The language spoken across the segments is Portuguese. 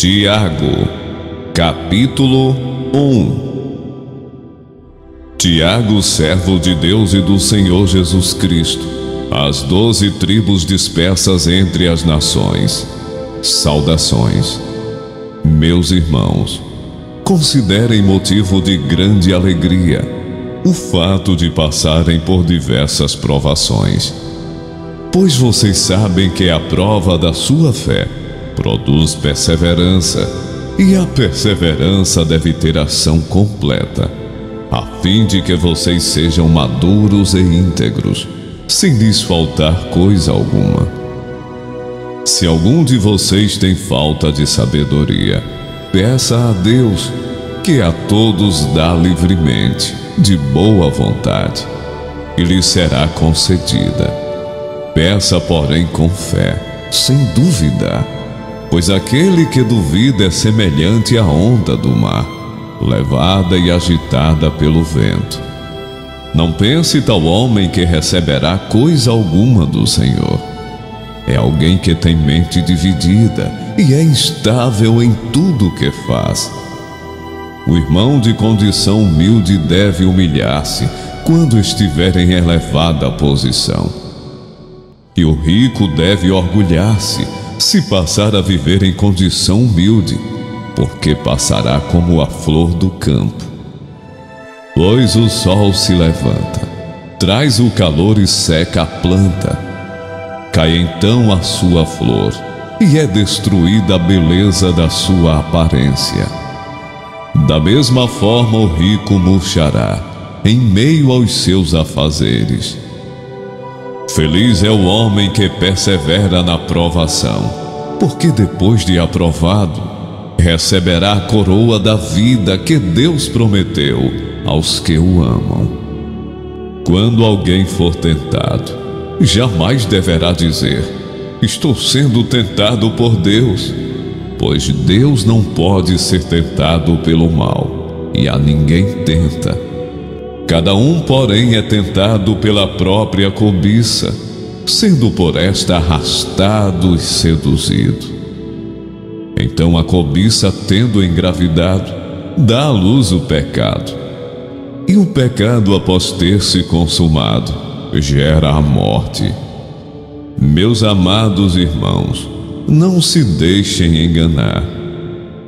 Tiago, capítulo 1. Tiago, servo de Deus e do Senhor Jesus Cristo, às 12 tribos dispersas entre as nações. Saudações. Meus irmãos, considerem motivo de grande alegria o fato de passarem por diversas provações, pois vocês sabem que a prova da sua fé produz perseverança, e a perseverança deve ter ação completa, a fim de que vocês sejam maduros e íntegros, sem lhes faltar coisa alguma. Se algum de vocês tem falta de sabedoria, peça a Deus, que a todos dá livremente, de boa vontade, e lhe será concedida. Peça, porém, com fé, sem duvidar, pois aquele que duvida é semelhante à onda do mar, levada e agitada pelo vento. Não pense tal homem que receberá coisa alguma do Senhor. É alguém que tem mente dividida e é instável em tudo o que faz. O irmão de condição humilde deve humilhar-se quando estiver em elevada posição. E o rico deve orgulhar-se se passar a viver em condição humilde, porque passará como a flor do campo. Pois o sol se levanta, traz o calor e seca a planta. Cai então a sua flor, e é destruída a beleza da sua aparência. Da mesma forma o rico murchará em meio aos seus afazeres. Feliz é o homem que persevera na provação, porque depois de aprovado, receberá a coroa da vida que Deus prometeu aos que o amam. Quando alguém for tentado, jamais deverá dizer: estou sendo tentado por Deus, pois Deus não pode ser tentado pelo mal, e a ninguém tenta. Cada um, porém, é tentado pela própria cobiça, sendo por esta arrastado e seduzido. Então a cobiça, tendo engravidado, dá à luz o pecado. E o pecado, após ter se consumado, gera a morte. Meus amados irmãos, não se deixem enganar.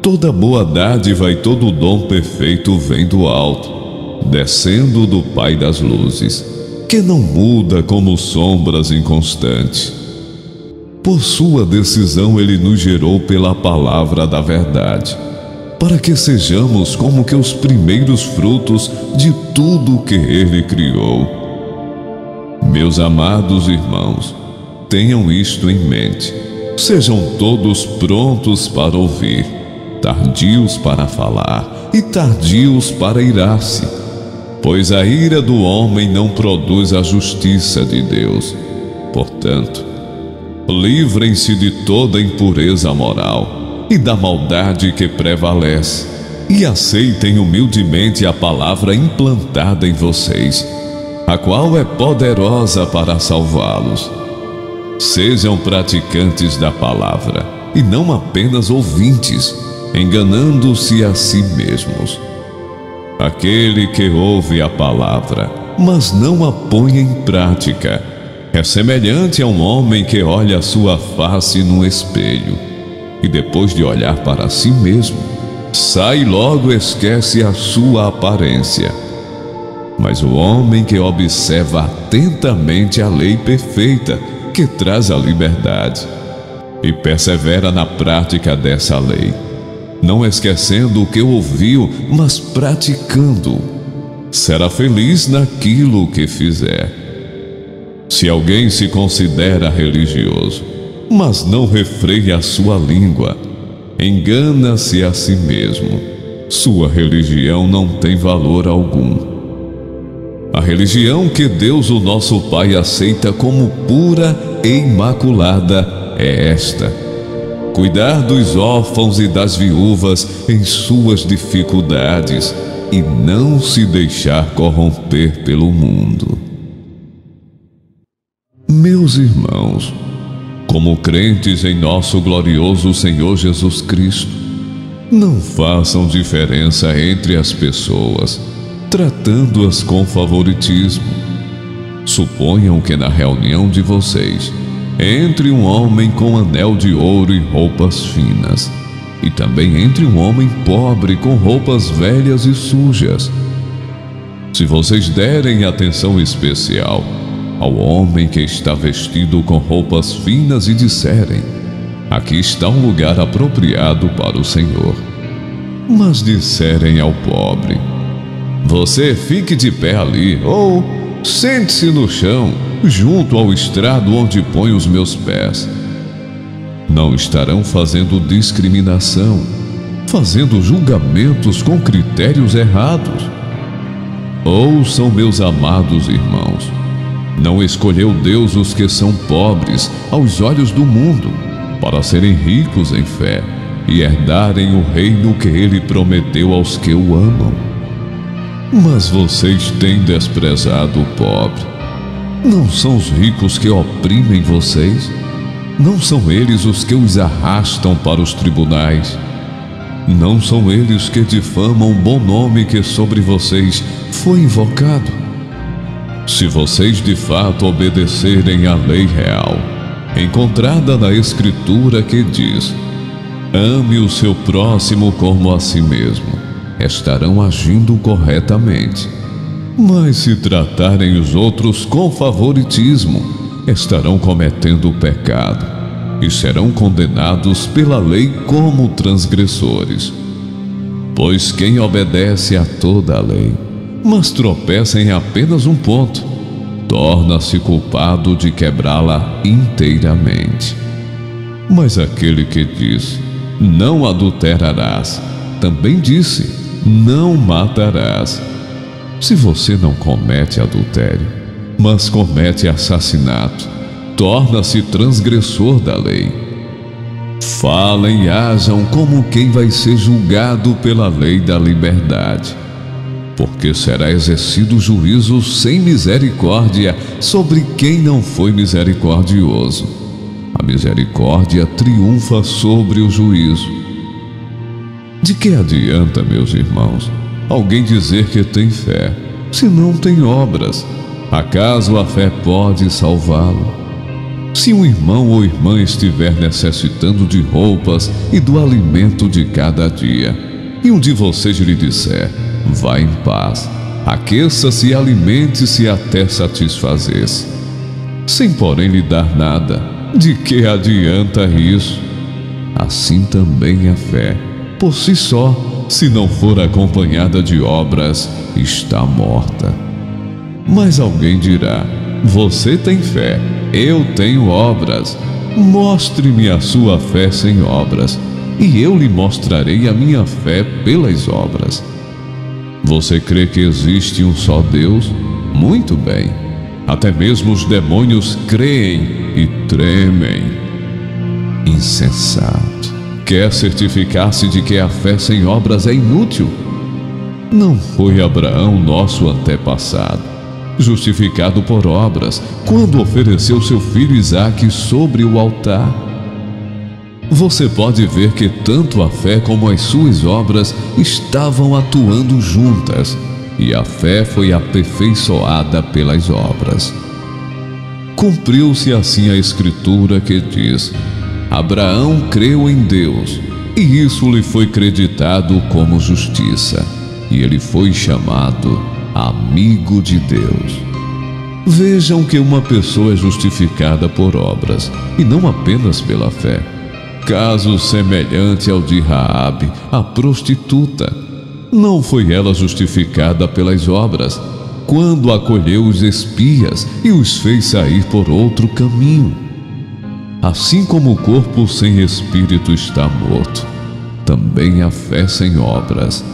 Toda boa dádiva e todo dom perfeito vem do alto, descendo do Pai das luzes, que não muda como sombras inconstantes. Por sua decisão ele nos gerou pela palavra da verdade, para que sejamos como que os primeiros frutos de tudo que ele criou. Meus amados irmãos, tenham isto em mente. Sejam todos prontos para ouvir, tardios para falar e tardios para irar-se, pois a ira do homem não produz a justiça de Deus. Portanto, livrem-se de toda impureza moral e da maldade que prevalece, e aceitem humildemente a palavra implantada em vocês, a qual é poderosa para salvá-los. Sejam praticantes da palavra, e não apenas ouvintes, enganando-se a si mesmos. Aquele que ouve a palavra, mas não a põe em prática, é semelhante a um homem que olha a sua face no espelho, e depois de olhar para si mesmo, sai e logo esquece a sua aparência. Mas o homem que observa atentamente a lei perfeita, que traz a liberdade, e persevera na prática dessa lei, não esquecendo o que ouviu, mas praticando, será feliz naquilo que fizer. Se alguém se considera religioso, mas não refreia a sua língua, engana-se a si mesmo. Sua religião não tem valor algum. A religião que Deus, o nosso Pai, aceita como pura e imaculada é esta: cuidar dos órfãos e das viúvas em suas dificuldades e não se deixar corromper pelo mundo. Meus irmãos, Como crentes em nosso glorioso Senhor Jesus Cristo, não façam diferença entre as pessoas, tratando-as com favoritismo. Suponham que na reunião de vocês entre um homem com anel de ouro e roupas finas, e também entre um homem pobre com roupas velhas e sujas. Se vocês derem atenção especial ao homem que está vestido com roupas finas e disserem: aqui está um lugar apropriado para o Senhor, mas disserem ao pobre: você fique de pé ali, ou sente-se no chão, junto ao estrado onde ponho os meus pés, não estarão fazendo discriminação, fazendo julgamentos com critérios errados. Ouçam, meus amados irmãos, não escolheu Deus os que são pobres aos olhos do mundo, para serem ricos em fé e herdarem o reino que Ele prometeu aos que o amam. Mas vocês têm desprezado o pobre. Não são os ricos que oprimem vocês? Não são eles os que os arrastam para os tribunais? Não são eles que difamam o bom nome que sobre vocês foi invocado? Se vocês de fato obedecerem à lei real, encontrada na Escritura, que diz: ame o seu próximo como a si mesmo, estarão agindo corretamente. Mas se tratarem os outros com favoritismo, estarão cometendo pecado e serão condenados pela lei como transgressores. Pois quem obedece a toda a lei, mas tropeça em apenas um ponto, torna-se culpado de quebrá-la inteiramente. Mas aquele que diz: não adulterarás, também disse: não matarás. Se você não comete adultério, mas comete assassinato, torna-se transgressor da lei. Falem e ajam como quem vai ser julgado pela lei da liberdade, porque será exercido juízo sem misericórdia sobre quem não foi misericordioso. A misericórdia triunfa sobre o juízo. De que adianta, meus irmãos, alguém dizer que tem fé, se não tem obras? Acaso a fé pode salvá-lo? Se um irmão ou irmã estiver necessitando de roupas e do alimento de cada dia, e um de vocês lhe disser: vá em paz, aqueça-se e alimente-se até satisfazer-se, sem porém lhe dar nada, de que adianta isso? Assim também a fé, por si só, se não for acompanhada de obras, está morta. Mas alguém dirá: você tem fé, eu tenho obras. Mostre-me a sua fé sem obras, e eu lhe mostrarei a minha fé pelas obras. Você crê que existe um só Deus? Muito bem. Até mesmo os demônios creem e tremem. Insensato. Quer certificar-se de que a fé sem obras é inútil? Não foi Abraão, nosso antepassado, justificado por obras, quando ofereceu seu filho Isaque sobre o altar? Você pode ver que tanto a fé como as suas obras estavam atuando juntas, e a fé foi aperfeiçoada pelas obras. Cumpriu-se assim a Escritura que diz: Abraão creu em Deus, e isso lhe foi creditado como justiça, e ele foi chamado amigo de Deus. Vejam que uma pessoa é justificada por obras, e não apenas pela fé. Caso semelhante ao de Raabe, a prostituta. Não foi ela justificada pelas obras, quando acolheu os espias e os fez sair por outro caminho. Assim como o corpo sem espírito está morto, também a fé sem obras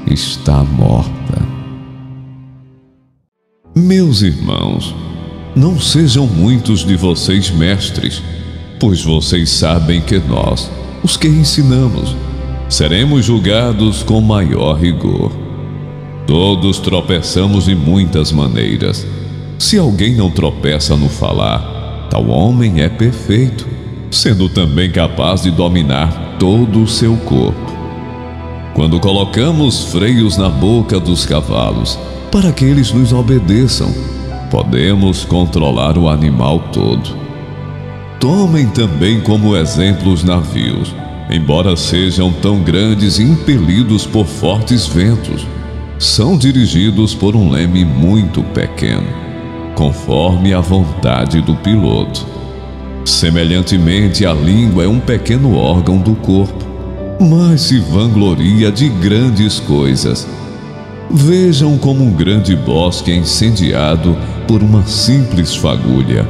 está morta. Meus irmãos, não sejam muitos de vocês mestres, pois vocês sabem que nós, os que ensinamos, seremos julgados com maior rigor. Todos tropeçamos de muitas maneiras. Se alguém não tropeça no falar, tal homem é perfeito, sendo também capaz de dominar todo o seu corpo. Quando colocamos freios na boca dos cavalos, para que eles nos obedeçam, podemos controlar o animal todo. Tomem também como exemplo os navios, embora sejam tão grandes e impelidos por fortes ventos, são dirigidos por um leme muito pequeno, conforme a vontade do piloto. Semelhantemente, a língua é um pequeno órgão do corpo, mas se vangloria de grandes coisas. Vejam como um grande bosque é incendiado por uma simples fagulha.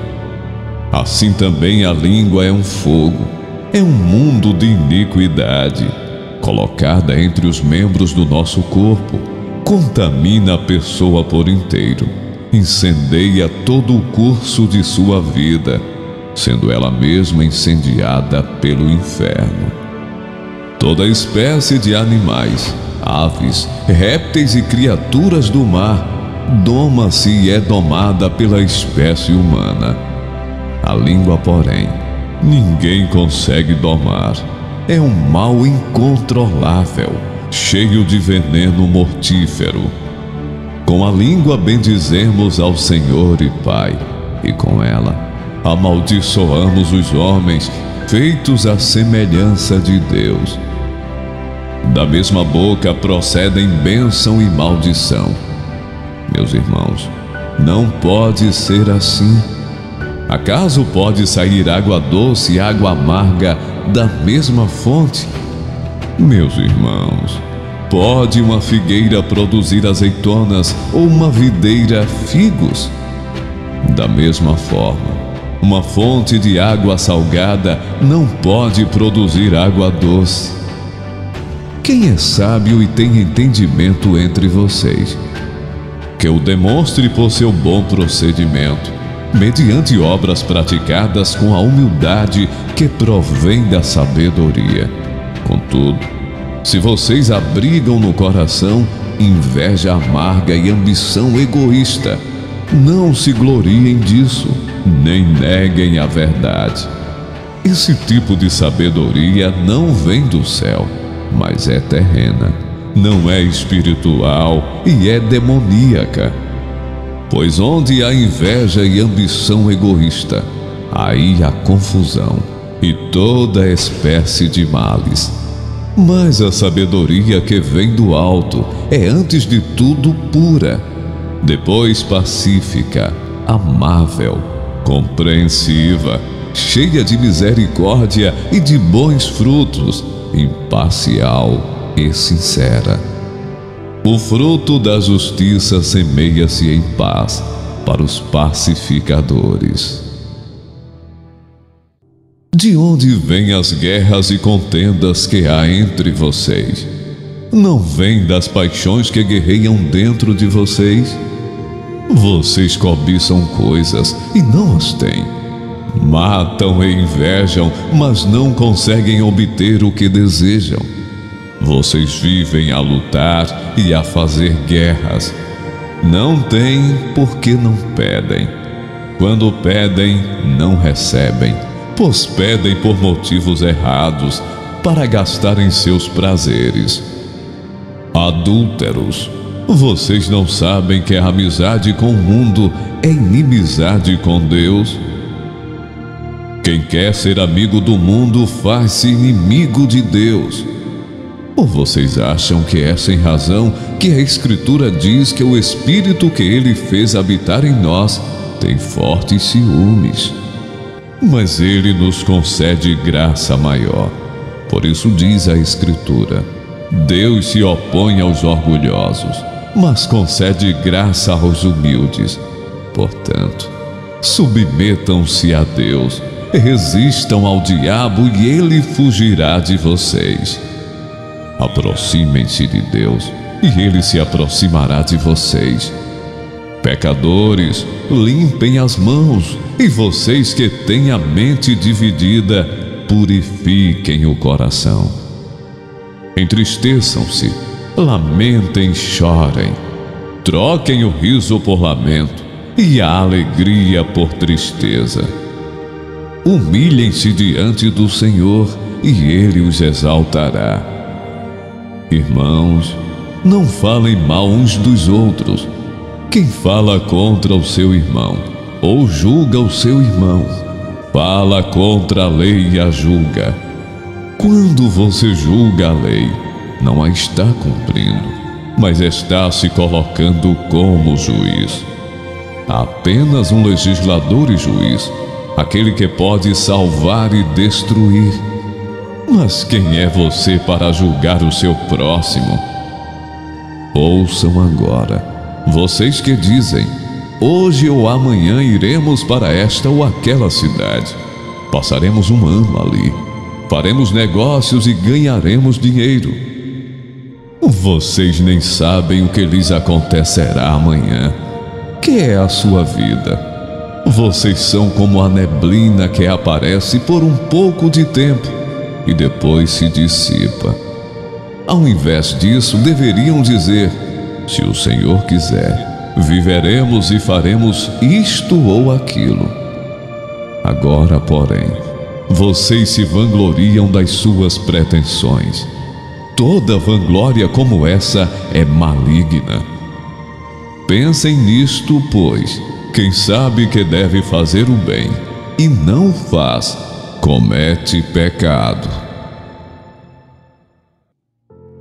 Assim também a língua é um fogo, é um mundo de iniquidade. Colocada entre os membros do nosso corpo, contamina a pessoa por inteiro, incendeia todo o curso de sua vida, sendo ela mesma incendiada pelo inferno. Toda espécie de animais, aves, répteis e criaturas do mar doma-se e é domada pela espécie humana. A língua, porém, ninguém consegue domar. É um mal incontrolável, cheio de veneno mortífero. Com a língua bendizemos ao Senhor e Pai, e com ela amaldiçoamos os homens feitos à semelhança de Deus. Da mesma boca procedem bênção e maldição. Meus irmãos, não pode ser assim. Acaso pode sair água doce e água amarga da mesma fonte? Meus irmãos, pode uma figueira produzir azeitonas ou uma videira figos? Da mesma forma, uma fonte de água salgada não pode produzir água doce. Quem é sábio e tem entendimento entre vocês? Que o demonstre por seu bom procedimento, mediante obras praticadas com a humildade que provém da sabedoria. Contudo, se vocês abrigam no coração inveja amarga e ambição egoísta, não se gloriem disso, nem neguem a verdade. Esse tipo de sabedoria não vem do céu, mas é terrena, não é espiritual e é demoníaca. Pois onde há inveja e ambição egoísta, aí há confusão e toda espécie de males. Mas a sabedoria que vem do alto é antes de tudo pura, depois pacífica, amável, compreensiva, cheia de misericórdia e de bons frutos, imparcial e sincera. O fruto da justiça semeia-se em paz para os pacificadores. De onde vêm as guerras e contendas que há entre vocês? Não vêm das paixões que guerreiam dentro de vocês? Vocês cobiçam coisas e não as têm. Matam e invejam, mas não conseguem obter o que desejam. Vocês vivem a lutar e a fazer guerras. Não têm porque não pedem. Quando pedem, não recebem, pois pedem por motivos errados, para gastarem seus prazeres. Adúlteros, vocês não sabem que a amizade com o mundo é inimizade com Deus? Quem quer ser amigo do mundo faz-se inimigo de Deus. Ou vocês acham que é sem razão que a Escritura diz que o Espírito que Ele fez habitar em nós tem fortes ciúmes? Mas Ele nos concede graça maior. Por isso diz a Escritura: Deus se opõe aos orgulhosos, mas concede graça aos humildes. Portanto, submetam-se a Deus, resistam ao diabo e ele fugirá de vocês. Aproximem-se de Deus e ele se aproximará de vocês. Pecadores, limpem as mãos, e vocês que têm a mente dividida, purifiquem o coração. Entristeçam-se, lamentem e chorem. Troquem o riso por lamento e a alegria por tristeza. Humilhem-se diante do Senhor e Ele os exaltará. Irmãos, não falem mal uns dos outros. Quem fala contra o seu irmão ou julga o seu irmão, fala contra a lei e a julga. Quando você julga a lei, não a está cumprindo, mas está se colocando como juiz. Apenas um legislador e juiz, aquele que pode salvar e destruir. Mas quem é você para julgar o seu próximo? Ouçam agora, vocês que dizem: hoje ou amanhã iremos para esta ou aquela cidade. Passaremos um ano ali. Faremos negócios e ganharemos dinheiro. Vocês nem sabem o que lhes acontecerá amanhã, que é a sua vida. Vocês são como a neblina que aparece por um pouco de tempo e depois se dissipa. Ao invés disso, deveriam dizer: se o Senhor quiser, viveremos e faremos isto ou aquilo. Agora, porém, vocês se vangloriam das suas pretensões. Toda vanglória como essa é maligna. Pensem nisto, pois quem sabe que deve fazer o bem e não faz, comete pecado.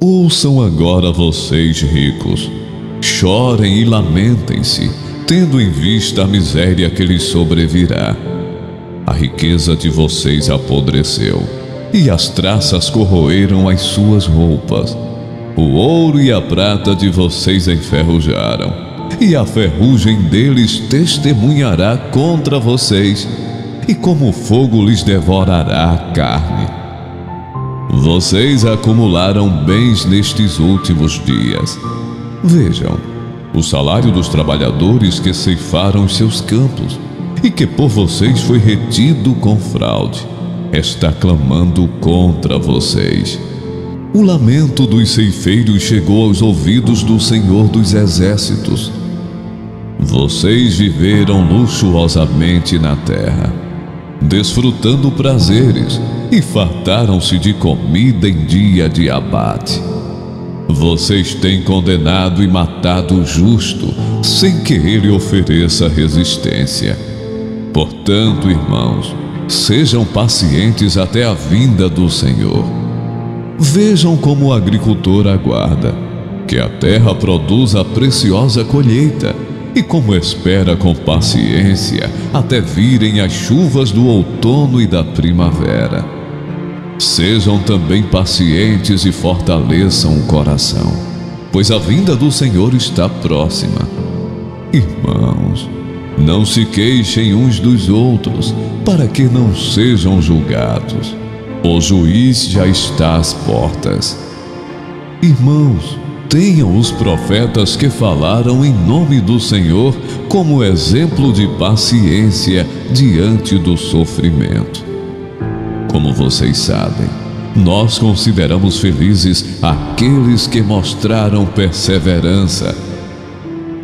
Ouçam agora vocês ricos, chorem e lamentem-se, tendo em vista a miséria que lhes sobrevirá. A riqueza de vocês apodreceu, e as traças corroeram as suas roupas. O ouro e a prata de vocês enferrujaram, e a ferrugem deles testemunhará contra vocês, e como fogo lhes devorará a carne. Vocês acumularam bens nestes últimos dias. Vejam, o salário dos trabalhadores que ceifaram os seus campos, e que por vocês foi retido com fraude, está clamando contra vocês. O lamento dos ceifeiros chegou aos ouvidos do Senhor dos Exércitos. Vocês viveram luxuosamente na terra, desfrutando prazeres, e fartaram-se de comida em dia de abate. Vocês têm condenado e matado o justo, sem que ele ofereça resistência. Portanto, irmãos, sejam pacientes até a vinda do Senhor. Vejam como o agricultor aguarda que a terra produza a preciosa colheita, e como espera com paciência até virem as chuvas do outono e da primavera. Sejam também pacientes e fortaleçam o coração, pois a vinda do Senhor está próxima. Irmãos, não se queixem uns dos outros, para que não sejam julgados. O juiz já está às portas. Irmãos, tenham os profetas que falaram em nome do Senhor como exemplo de paciência diante do sofrimento. Como vocês sabem, nós consideramos felizes aqueles que mostraram perseverança.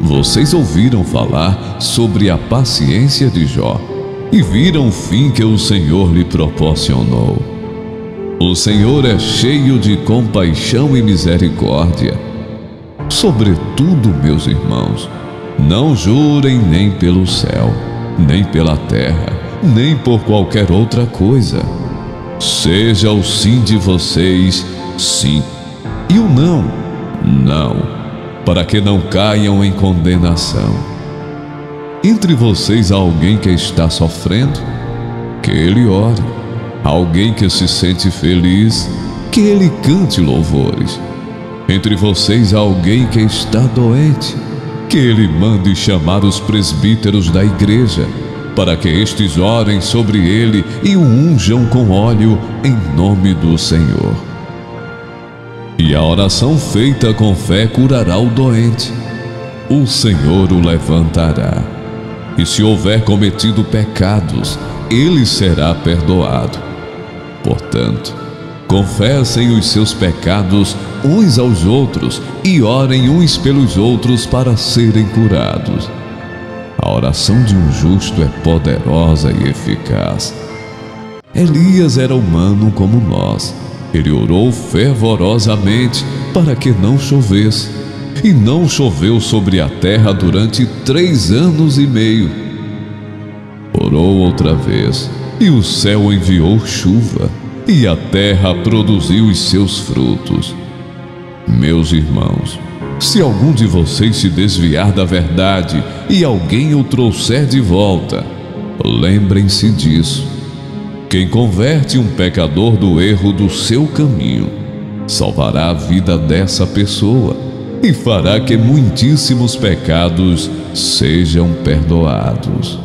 Vocês ouviram falar sobre a paciência de Jó e viram o fim que o Senhor lhe proporcionou. O Senhor é cheio de compaixão e misericórdia. Sobretudo, meus irmãos, não jurem nem pelo céu, nem pela terra, nem por qualquer outra coisa. Seja o sim de vocês, sim, e o não, não, para que não caiam em condenação. Entre vocês há alguém que está sofrendo? Que ele ore. Alguém que se sente feliz? Que ele cante louvores. Entre vocês há alguém que está doente? Que ele mande chamar os presbíteros da igreja, para que estes orem sobre ele e o unjam com óleo em nome do Senhor. E a oração feita com fé curará o doente. O Senhor o levantará. E se houver cometido pecados, ele será perdoado. Portanto, confessem os seus pecados uns aos outros e orem uns pelos outros para serem curados. A oração de um justo é poderosa e eficaz Elias era humano como nós. Ele orou fervorosamente para que não chovesse. E não choveu sobre a terra durante 3 anos e meio. Orou outra vez, e o céu enviou chuva, e a terra produziu os seus frutos. Meus irmãos, se algum de vocês se desviar da verdade e alguém o trouxer de volta, lembrem-se disso. Quem converte um pecador do erro do seu caminho, salvará a vida dessa pessoa e fará que muitíssimos pecados sejam perdoados.